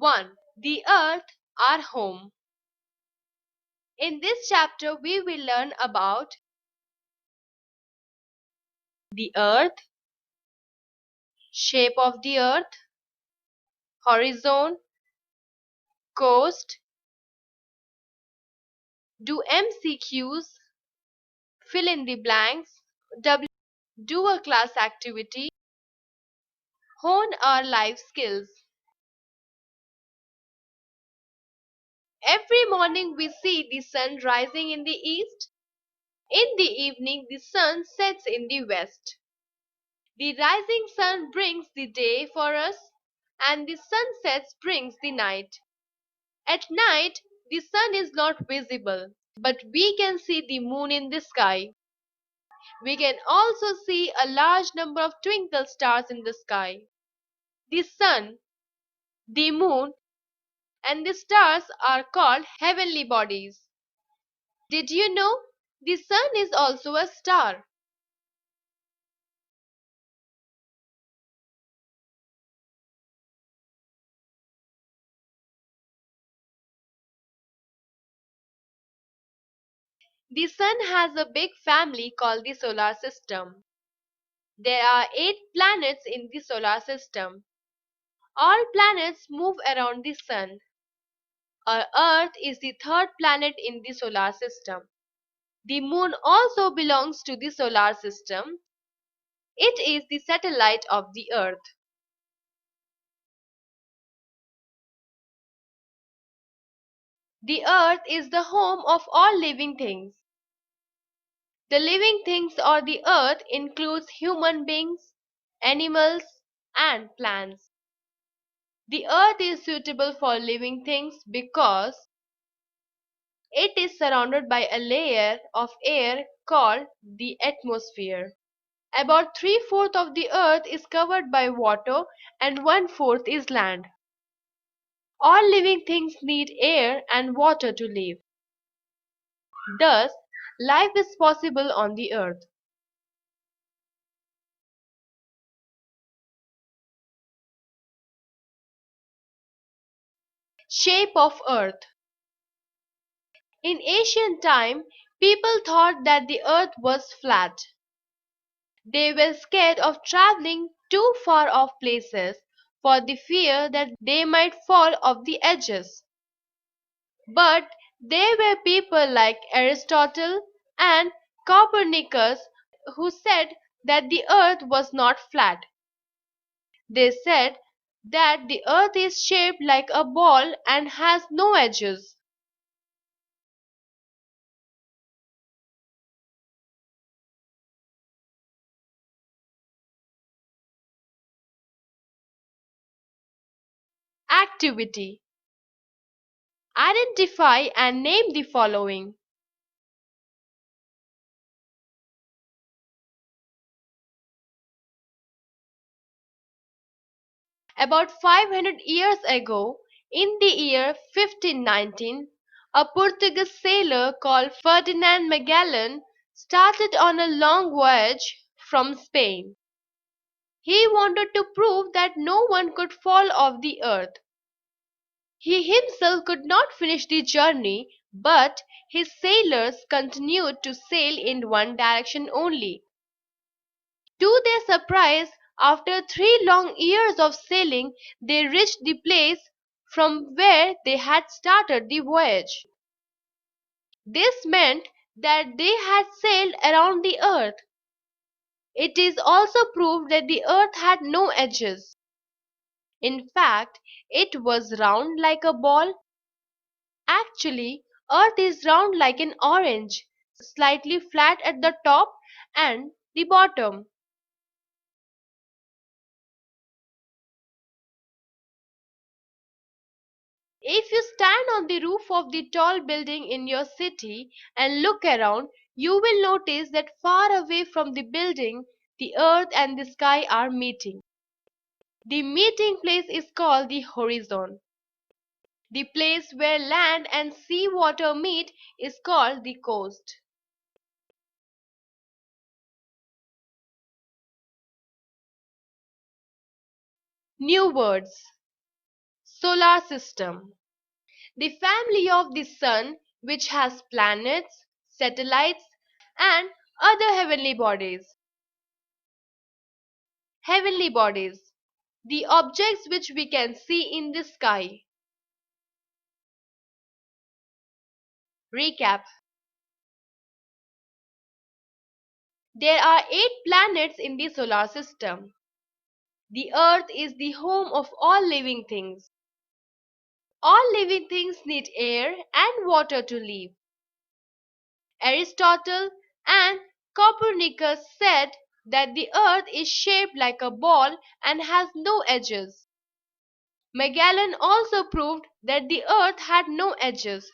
1. The Earth, our home. In this chapter, we will learn about the Earth, shape of the Earth, horizon, coast, do MCQs, fill in the blanks, W, do a class activity, hone our life skills. Every morning we see the sun rising in the east. In the evening, the sun sets in the west. The rising sun brings the day for us, and the sunsets brings the night. At night, the sun is not visible, but we can see the moon in the sky. We can also see a large number of twinkle stars in the sky. The sun, the moon, and the stars are called heavenly bodies. Did you know the sun is also a star? The sun has a big family called the solar system. There are 8 planets in the solar system. All planets move around the sun. Our Earth is the third planet in the solar system. The moon also belongs to the solar system. It is the satellite of the Earth. The Earth is the home of all living things. The living things or the Earth includes human beings, animals, and plants. The Earth is suitable for living things because it is surrounded by a layer of air called the atmosphere. About three-fourths of the Earth is covered by water and one-fourth is land. All living things need air and water to live. Thus, life is possible on the Earth. Shape of Earth. In ancient time, people thought that the Earth was flat. They were scared of traveling too far off places for the fear that they might fall off the edges. But there were people like Aristotle and Copernicus who said that the earth was not flat. They said that the earth is shaped like a ball and has no edges. Activity. Identify and name the following. About 500 years ago, in the year 1519, a Portuguese sailor called Ferdinand Magellan started on a long voyage from Spain. He wanted to prove that no one could fall off the earth. He himself could not finish the journey, but his sailors continued to sail in one direction only. To their surprise, after 3 long years of sailing, they reached the place from where they had started the voyage. This meant that they had sailed around the earth. It is also proved that the earth had no edges. In fact, it was round like a ball. Actually, earth is round like an orange, slightly flat at the top and the bottom. If you stand on the roof of the tall building in your city and look around, you will notice that far away from the building, the earth and the sky are meeting. The meeting place is called the horizon. The place where land and sea water meet is called the coast. New words. Solar system. The family of the Sun, which has planets, satellites, and other heavenly bodies. Heavenly bodies. The objects which we can see in the sky. Recap. There are 8 planets in the solar system. The Earth is the home of all living things. All living things need air and water to live. Aristotle and Copernicus said that the Earth is shaped like a ball and has no edges. Magellan also proved that the Earth had no edges.